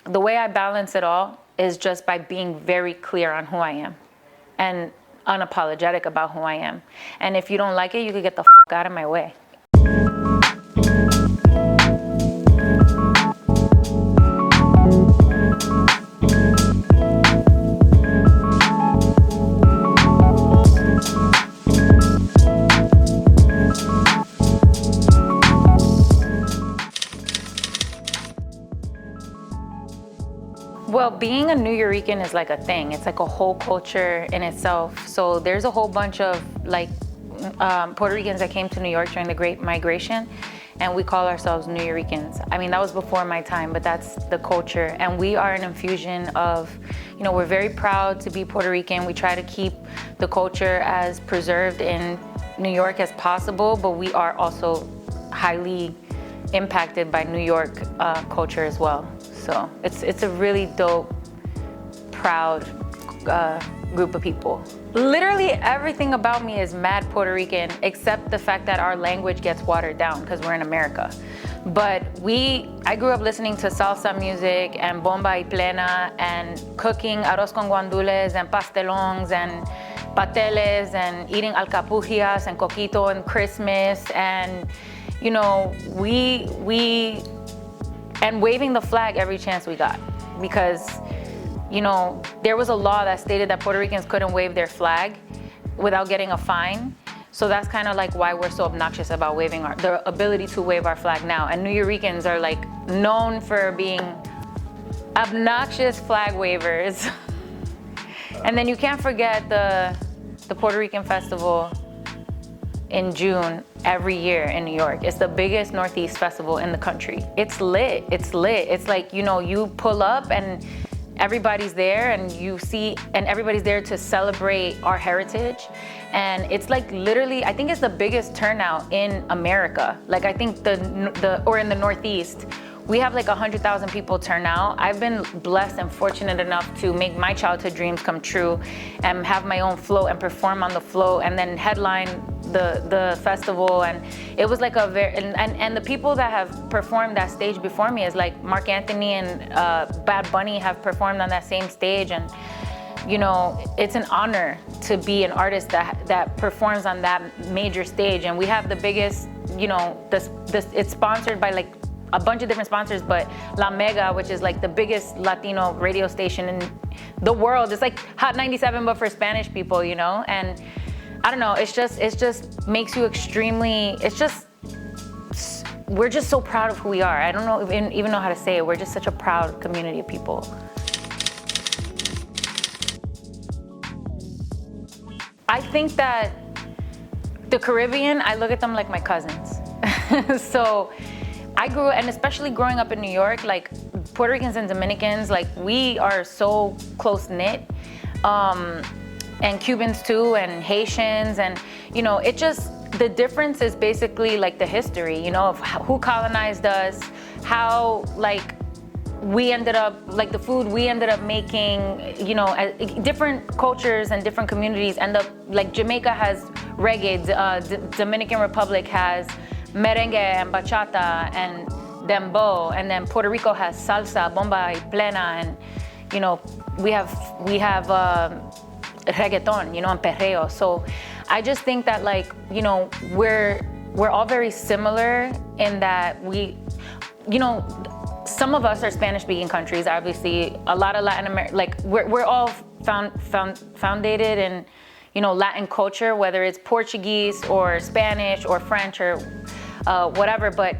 the way I balance it all is just by being very clear on who I am and unapologetic about who I am. And if you don't like it, you could get the out of my way. Well, being a Nuyorican is like a thing. It's like a whole culture in itself. So there's a whole bunch of like Puerto Ricans that came to New York during the Great Migration, and we call ourselves Nuyorican. I mean, that was before my time, but that's the culture. And we are an infusion of, you know, we're very proud to be Puerto Rican. We try to keep the culture as preserved in New York as possible, but we are also highly impacted by New York culture as well. So it's a really dope, proud group of people. Literally everything about me is mad Puerto Rican, except the fact that our language gets watered down because we're in America. But I grew up listening to salsa music and bomba y plena and cooking arroz con guandules and pastelons and pateles and eating alcapujias and coquito and Christmas and, you know, and waving the flag every chance we got, because, you know, there was a law that stated that Puerto Ricans couldn't wave their flag without getting a fine. So that's kind of like why we're so obnoxious about waving the ability to wave our flag now. And Nuyorican are like known for being obnoxious flag wavers. And then you can't forget the Puerto Rican festival in June every year in New York. It's the biggest Northeast festival in the country. It's lit, it's lit. It's like, you know, you pull up and everybody's there and you see, and everybody's there to celebrate our heritage. And it's like literally, I think it's the biggest turnout in America. Like I think or in the Northeast, we have like 100,000 people turn out. I've been blessed and fortunate enough to make my childhood dreams come true and have my own float and perform on the float and then headline the festival. And it was like a very, and the people that have performed that stage before me is like Mark Anthony and Bad Bunny have performed on that same stage. And, you know, it's an honor to be an artist that performs on that major stage. And we have the biggest, you know, it's sponsored by like a bunch of different sponsors, but La Mega, which is like the biggest Latino radio station in the world. It's like Hot 97, but for Spanish people, you know? And I don't know, it just makes you extremely, we're just so proud of who we are. I don't know even know how to say it. We're just such a proud community of people. I think that the Caribbean, I look at them like my cousins. So I grew, and especially growing up in New York, like Puerto Ricans and Dominicans, like we are so close knit, and Cubans too, and Haitians, and you know, the difference is basically like the history, you know, of who colonized us, how like we ended up, like the food we ended up making, you know, different cultures and different communities end up, like Jamaica has reggae, Dominican Republic has merengue and bachata and dembow, and then Puerto Rico has salsa, bomba y plena, and you know, we have reggaeton, you know, and perreo. So I just think that, like, you know, we're all very similar in that we, you know, some of us are Spanish-speaking countries. Obviously, a lot of Latin America, like we're all founded in, you know, Latin culture, whether it's Portuguese or Spanish or French or whatever. But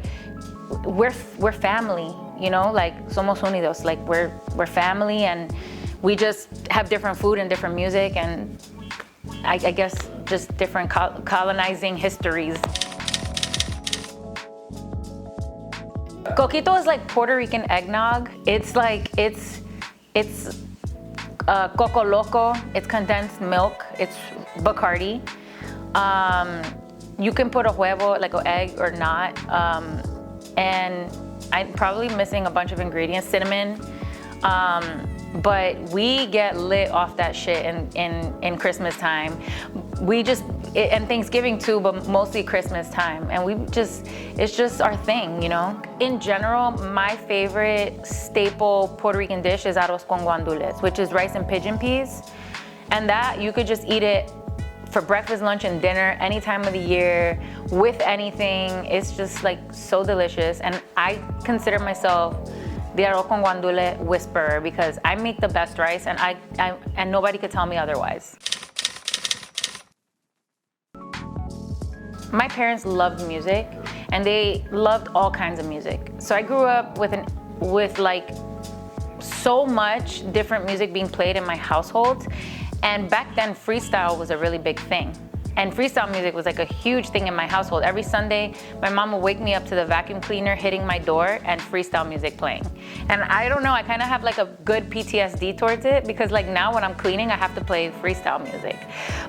we're family, you know, like somos unidos. Like we're family, and we just have different food and different music, and I guess just different colonizing histories. Coquito is like Puerto Rican eggnog. It's like, it's coco loco, it's condensed milk, it's Bacardi. You can put a huevo, like an egg or not. And I'm probably missing a bunch of ingredients, cinnamon. But we get lit off that shit in Christmas time. and Thanksgiving too, but mostly Christmas time. And it's just our thing, you know? In general, my favorite staple Puerto Rican dish is arroz con guandules, which is rice and pigeon peas. And that, you could just eat it for breakfast, lunch, and dinner, any time of the year, with anything. It's just like so delicious. And I consider myself the arroz con guandule whisperer because I make the best rice, and and nobody could tell me otherwise. My parents loved music, and they loved all kinds of music. So I grew up with like so much different music being played in my household. And back then, freestyle was a really big thing. And freestyle music was like a huge thing in my household. Every Sunday, my mom would wake me up to the vacuum cleaner hitting my door and freestyle music playing. And I don't know, I kind of have like a good PTSD towards it because like now when I'm cleaning, I have to play freestyle music.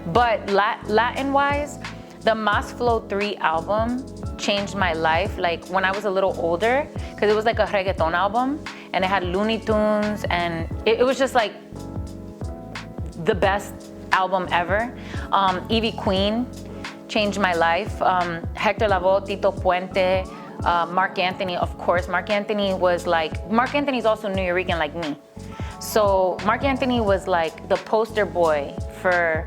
But Latin-wise, the Mastro IG album changed my life. Like when I was a little older, because it was like a reggaeton album and it had Looney Tunes, and it was just like the best album ever. Evie Queen changed my life. Hector Lavoe, Tito Puente, Marc Anthony, of course. Marc Anthony's also Nuyorican like me. So Marc Anthony was like the poster boy for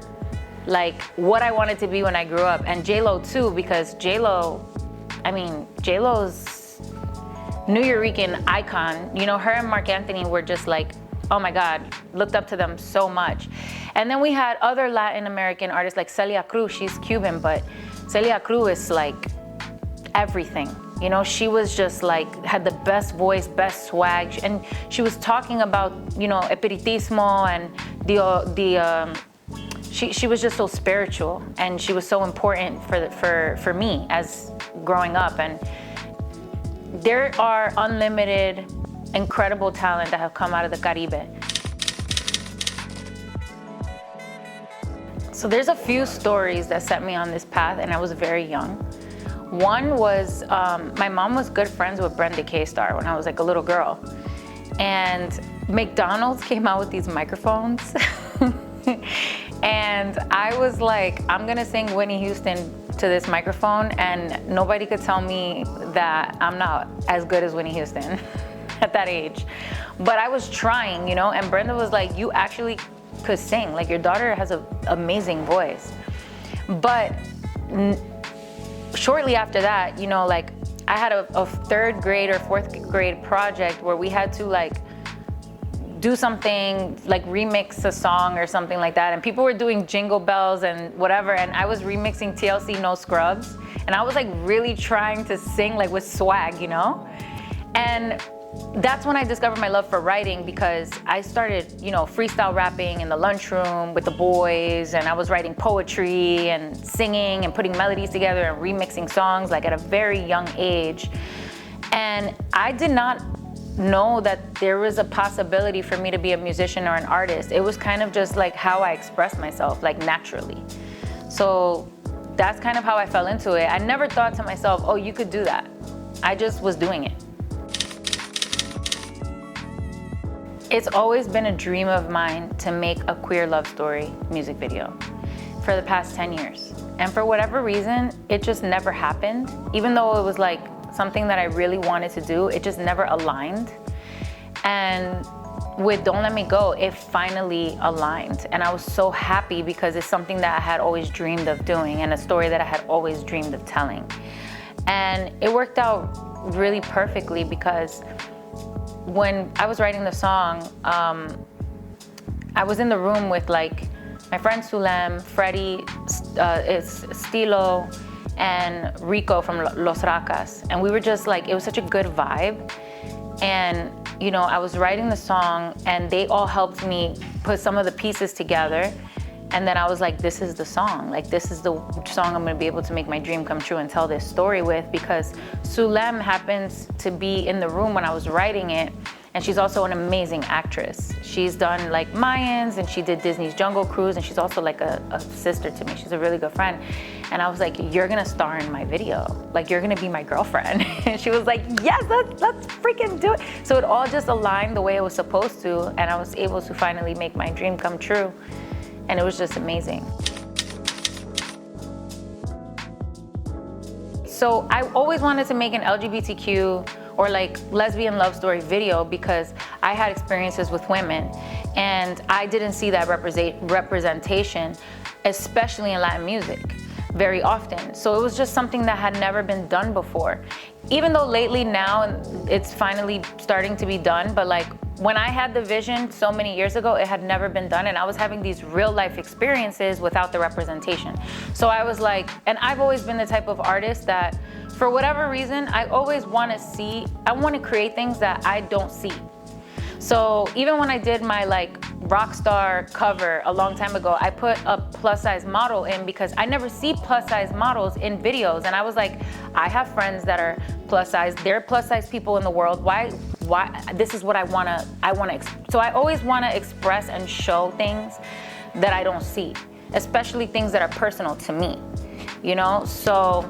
like what I wanted to be when I grew up. And J-Lo too, because J-Lo's Nuyorican icon. You know, her and Marc Anthony were just like, oh my God, looked up to them so much. And then we had other Latin American artists like Celia Cruz. She's Cuban, but Celia Cruz is like everything. You know, she was just like, had the best voice, best swag. And she was talking about, you know, espiritismo and she was just so spiritual, and she was so important for me as growing up. And there are unlimited incredible talent that have come out of the Caribe. So there's a few stories that set me on this path, and I was very young. One was, my mom was good friends with Brenda K-Star when I was like a little girl. And McDonald's came out with these microphones. And I was like, I'm gonna sing Whitney Houston to this microphone, and nobody could tell me that I'm not as good as Whitney Houston at that age. But I was trying, you know, and Brenda was like, you actually could sing. Like, your daughter has an amazing voice. But shortly after that, you know, like I had a third grade or fourth grade project where we had to like do something, like remix a song or something like that. And people were doing Jingle Bells and whatever. And I was remixing TLC No Scrubs. And I was like really trying to sing like with swag, you know? And that's when I discovered my love for writing, because I started, you know, freestyle rapping in the lunchroom with the boys, and I was writing poetry and singing and putting melodies together and remixing songs like at a very young age. And I did not know that there was a possibility for me to be a musician or an artist. It was kind of just like how I expressed myself, like naturally. So that's kind of how I fell into it. I never thought to myself, oh, you could do that. I just was doing it. It's always been a dream of mine to make a queer love story music video for the past 10 years. And for whatever reason, it just never happened. Even though it was like something that I really wanted to do, it just never aligned. And with Don't Let Me Go, it finally aligned. And I was so happy because it's something that I had always dreamed of doing and a story that I had always dreamed of telling. And it worked out really perfectly because when I was writing the song, I was in the room with like my friend Sulem, Freddie, Stilo, and Rico from Los Racas. And we were just like, it was such a good vibe. And, you know, I was writing the song and they all helped me put some of the pieces together. And then I was like, this is the song. Like, this is the song I'm gonna be able to make my dream come true and tell this story with, because Sulem happens to be in the room when I was writing it. And she's also an amazing actress. She's done like Mayans, and she did Disney's Jungle Cruise, and she's also like a sister to me. She's a really good friend. And I was like, you're gonna star in my video. Like, you're gonna be my girlfriend. And she was like, yes, let's freaking do it. So it all just aligned the way it was supposed to, and I was able to finally make my dream come true. And it was just amazing. So I always wanted to make an LGBTQ or like lesbian love story video because I had experiences with women and I didn't see that representation, especially in Latin music, very often. So it was just something that had never been done before. Even though lately now it's finally starting to be done, but like when I had the vision so many years ago, it had never been done and I was having these real life experiences without the representation. So I was like, and I've always been the type of artist that for whatever reason, I always want to create things that I don't see. So even when I did my like rock star cover a long time ago, I put a plus size model in because I never see plus size models in videos. And I was like, I have friends that are plus size. They're plus size people in the world. Why, this is what so I always want to express and show things that I don't see, especially things that are personal to me, you know? So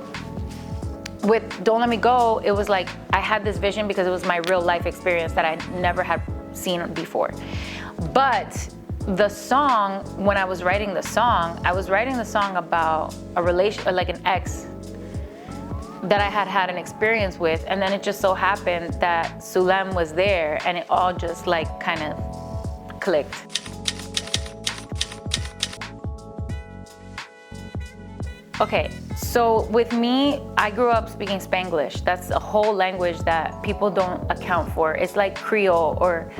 with Don't Let Me Go, it was like, I had this vision because it was my real life experience that I never had seen before. But the song, when I was writing the song, I was writing the song about a relation, like an ex that I had an experience with. And then it just so happened that Sulem was there and it all just like kind of clicked. Okay, so with me, I grew up speaking Spanglish. That's a whole language that people don't account for. It's like Creole or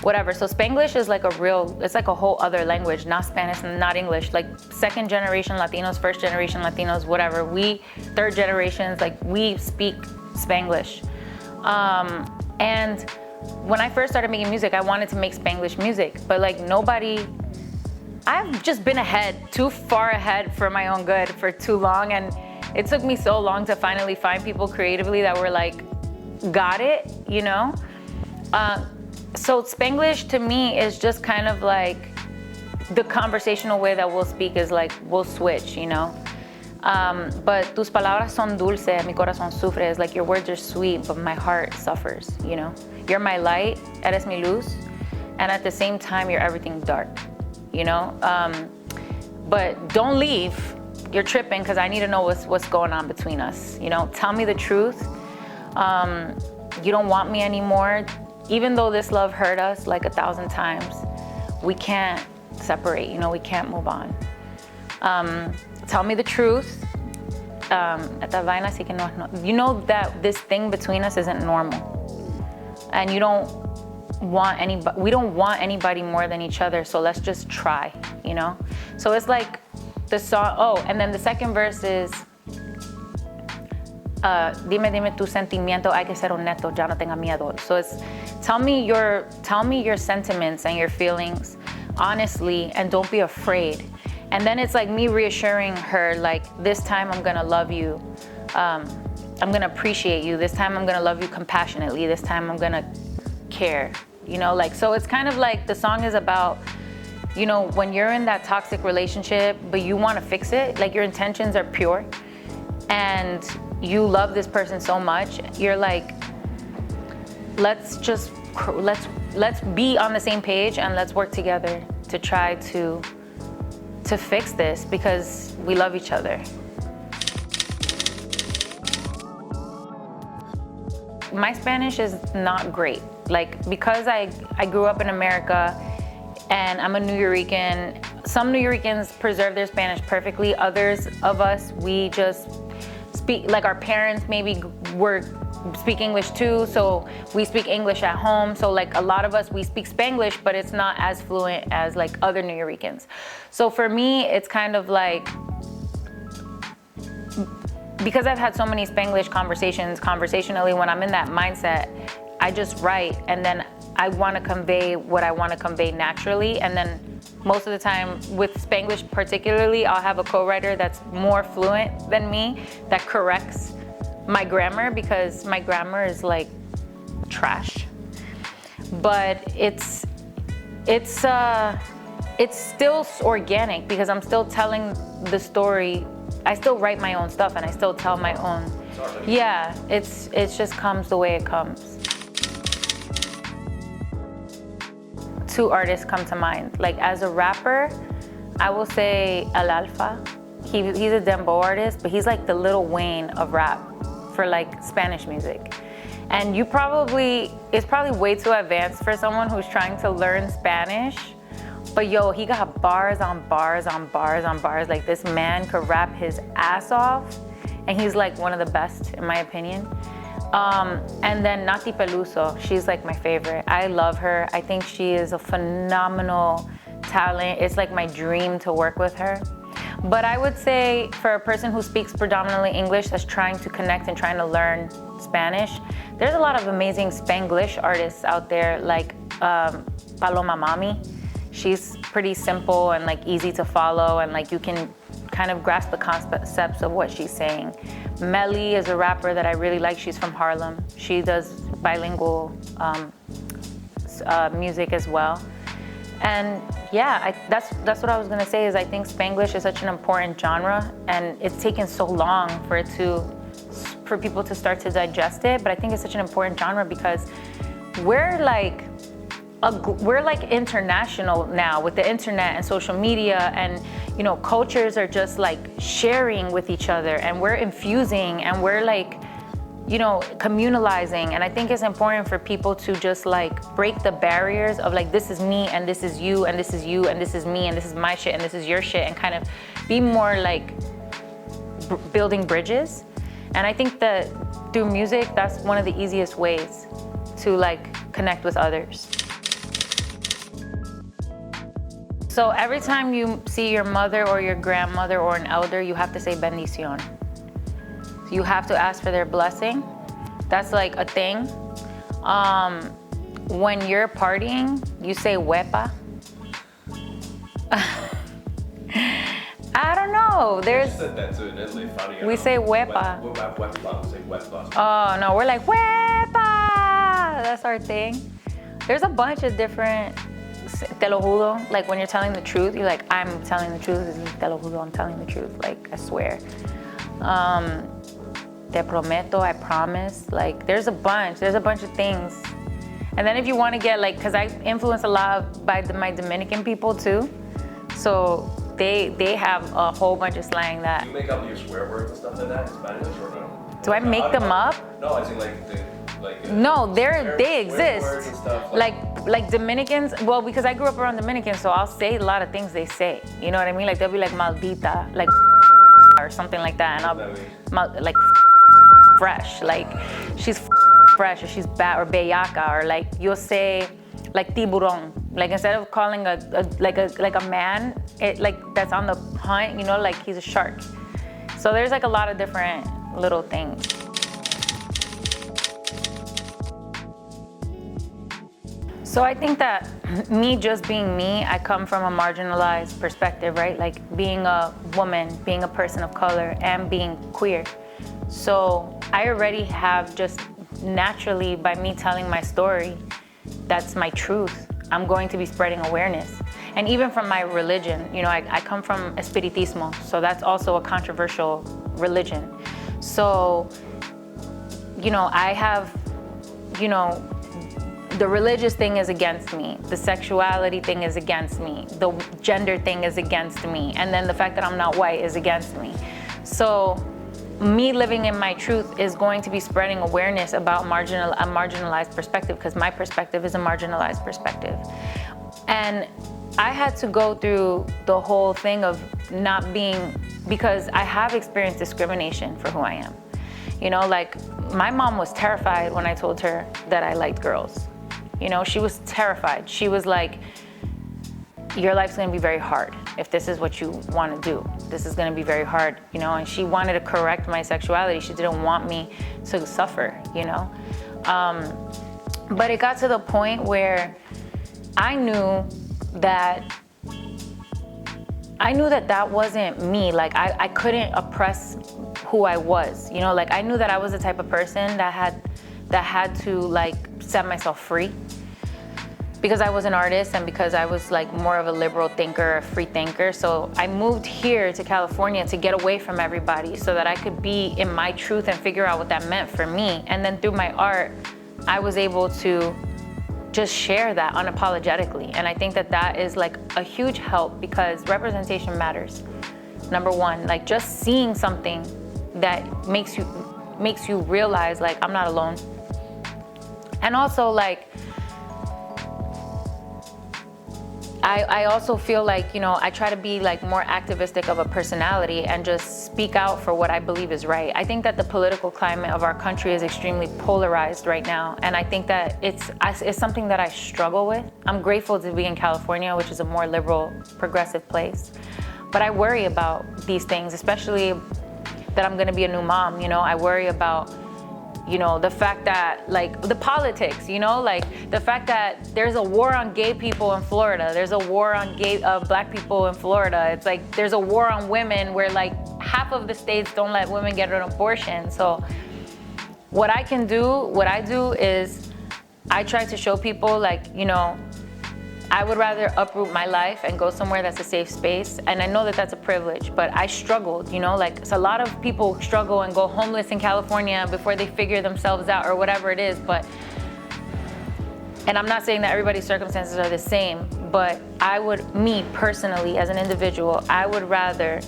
whatever. So Spanglish is like it's like a whole other language, not Spanish and not English. Like second generation Latinos, first generation Latinos, whatever. We, third generations, like we speak Spanglish. And when I first started making music, I wanted to make Spanglish music, but like I've just been too far ahead for my own good for too long. And it took me so long to finally find people creatively that were like, got it, you know? So Spanglish to me is just kind of like the conversational way that we'll speak is like, we'll switch, you know? But tus palabras son dulce, mi corazón sufre, is like your words are sweet, but my heart suffers, you know? You're my light, eres mi luz, and at the same time, you're everything dark. You know, but don't leave. You're tripping because I need to know what's going on between us. You know, tell me the truth. You don't want me anymore. Even though this love hurt us like 1,000 times, we can't separate. You know, we can't move on. Tell me the truth. You know that this thing between us isn't normal, and we don't want anybody more than each other, so let's just try, you know? So it's like the song, and then the second verse is, dime tu sentimiento, hay que ser honesto, ya no tenga miedo. So it's, tell me your sentiments and your feelings honestly, and don't be afraid. And then it's like me reassuring her, like, this time I'm gonna love you. I'm gonna appreciate you. This time I'm gonna love you compassionately. This time I'm gonna care. You know, like, so it's kind of like the song is about, you know, when you're in that toxic relationship, but you want to fix it, like your intentions are pure and you love this person so much, you're like, let's be on the same page and let's work together to try to fix this because we love each other. My Spanish is not great. Like, because I grew up in America and I'm a Nuyorican, some Nuyorican preserve their Spanish perfectly. Others of us, we just speak, like our parents maybe speak English too, so we speak English at home. So like a lot of us, we speak Spanglish, but it's not as fluent as like other Nuyorican. So for me, it's kind of like, because I've had so many Spanglish conversationally, when I'm in that mindset, I just write and then I want to convey what I want to convey naturally. And then most of the time with Spanglish particularly, I'll have a co-writer that's more fluent than me that corrects my grammar because my grammar is like trash. But it's still organic because I'm still telling the story. I still write my own stuff and I still tell my own. Yeah, it just comes the way it comes. Two artists come to mind. Like as a rapper, I will say El Alfa. He's a dembow artist, but he's like the Lil Wayne of rap. for like Spanish music. And it's probably way too advanced for someone who's trying to learn Spanish. But yo, he got bars on bars on bars on bars. Like this man could rap his ass off, and he's like one of the best in my opinion. And then Nati Peluso, she's like my favorite. I love her. I think she is a phenomenal talent. It's like my dream to work with her. But I would say for a person who speaks predominantly English that's trying to connect and trying to learn Spanish, there's a lot of amazing Spanglish artists out there like Paloma Mami. She's pretty simple and like easy to follow, and like you can kind of grasp the concepts of what she's saying. Melly is a rapper that I really like. She's from Harlem. She does bilingual music as well. And yeah, that's what I was gonna say is I think Spanglish is such an important genre, and it's taken so long for people to start to digest it. But I think it's such an important genre because we're like international now with the internet and social media, and you know, cultures are just like sharing with each other, and we're infusing, and we're like, you know, communalizing. And I think it's important for people to just like break the barriers of like, this is me and this is you and this is you and this is me and this is my shit and this is your shit, and kind of be more like building bridges. And I think that through music, that's one of the easiest ways to like connect with others. So every time you see your mother or your grandmother or an elder, you have to say bendición. You have to ask for their blessing. That's like a thing. When you're partying, you say huepa. I don't know. We said that too in Italy, Fabio. We say huepa. We say huepa. Oh no, we're like huepa. That's our thing. There's a bunch of different te lo juro, like when you're telling the truth, you're like, I'm telling the truth. This is te lo juro, I'm telling the truth. Like, I swear. Te prometo, I promise. Like, there's a bunch of things. And then if you want to get like, because I influence a lot by my Dominican people too. So they have a whole bunch of slang that. Do you make up your swear words and stuff like that in Spanish or no? Do I make them up? No, I think no, they exist. Words and stuff, like Dominicans, well, because I grew up around Dominicans, so I'll say a lot of things they say. You know what I mean? Like they'll be like maldita, like or something like that, and I'll like fresh, like she's fresh, or she's bad, or bellaca, or like you'll say like tiburón, like instead of calling a man, it like that's on the hunt, you know, like he's a shark. So there's like a lot of different little things. So I think that me just being me, I come from a marginalized perspective, right? Like being a woman, being a person of color, and being queer. So I already have just naturally, by me telling my story, that's my truth. I'm going to be spreading awareness. And even from my religion, you know, I come from Espiritismo, so that's also a controversial religion. So, you know, I have, you know, the religious thing is against me. The sexuality thing is against me. The gender thing is against me. And then the fact that I'm not white is against me. So me living in my truth is going to be spreading awareness about a marginalized perspective, because my perspective is a marginalized perspective. And I had to go through the whole thing of not being, because I have experienced discrimination for who I am. You know, like my mom was terrified when I told her that I liked girls. You know, she was terrified. She was like, your life's gonna be very hard. If this is what you wanna do, this is gonna be very hard, you know? And she wanted to correct my sexuality. She didn't want me to suffer, you know? But it got to the point where I knew that wasn't me. Like I couldn't oppress who I was, you know? Like I knew that I was the type of person that had to like set myself free, because I was an artist and because I was like more of a liberal thinker, a free thinker. So I moved here to California to get away from everybody so that I could be in my truth and figure out what that meant for me. And then through my art, I was able to just share that unapologetically. And I think that that is like a huge help, because representation matters. Number one, like just seeing something that makes makes you realize like I'm not alone. And also like, I also feel like, you know, I try to be like more activistic of a personality and just speak out for what I believe is right. I think that the political climate of our country is extremely polarized right now. And I think that it's something that I struggle with. I'm grateful to be in California, which is a more liberal, progressive place. But I worry about these things, especially that I'm gonna be a new mom, you know. I worry about, you know, the fact that like the politics, you know, like the fact that there's a war on gay people in Florida. There's a war on black people in Florida. It's like there's a war on women where like half of the states don't let women get an abortion. So what I do is I try to show people like, you know, I would rather uproot my life and go somewhere that's a safe space. And I know that that's a privilege, but I struggled, you know, like so a lot of people struggle and go homeless in California before they figure themselves out or whatever it is. And I'm not saying that everybody's circumstances are the same, but me personally, as an individual, I would rather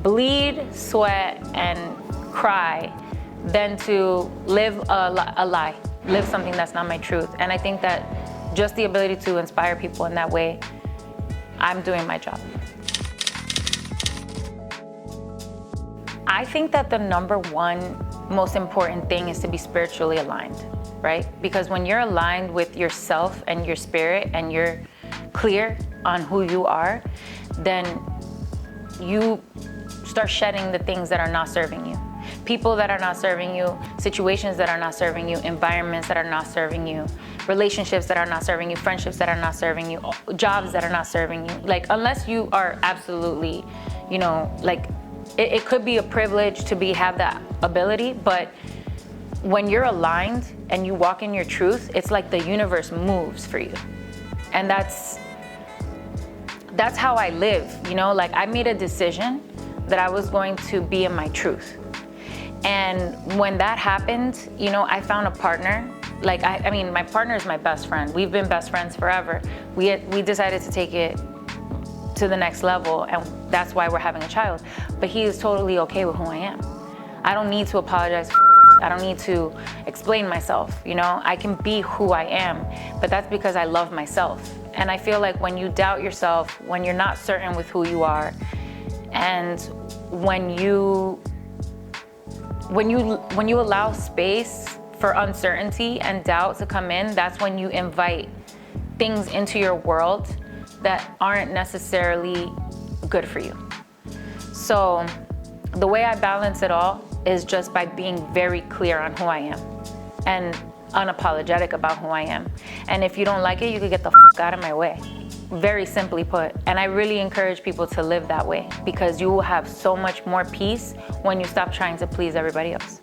bleed, sweat, and cry than to live a lie, live something that's not my truth. And I think that just the ability to inspire people in that way, I'm doing my job. I think that the number one most important thing is to be spiritually aligned, right? Because when you're aligned with yourself and your spirit and you're clear on who you are, then you start shedding the things that are not serving you. People that are not serving you, situations that are not serving you, environments that are not serving you, relationships that are not serving you, friendships that are not serving you, jobs that are not serving you. Like, unless you are absolutely, you know, like, it could be a privilege to have that ability, but when you're aligned and you walk in your truth, it's like the universe moves for you. And that's how I live, you know? Like, I made a decision that I was going to be in my truth. And when that happened, you know, I found a partner. Like, I mean, my partner is my best friend. We've been best friends forever. We decided to take it to the next level, and that's why we're having a child. But he is totally okay with who I am. I don't need to apologize for I don't need to explain myself, you know? I can be who I am, but that's because I love myself. And I feel like when you doubt yourself, when you're not certain with who you are, and when you allow space for uncertainty and doubt to come in, that's when you invite things into your world that aren't necessarily good for you. So the way I balance it all is just by being very clear on who I am and unapologetic about who I am. And if you don't like it, you can get the out of my way. Very simply put. And I really encourage people to live that way, because you will have so much more peace when you stop trying to please everybody else.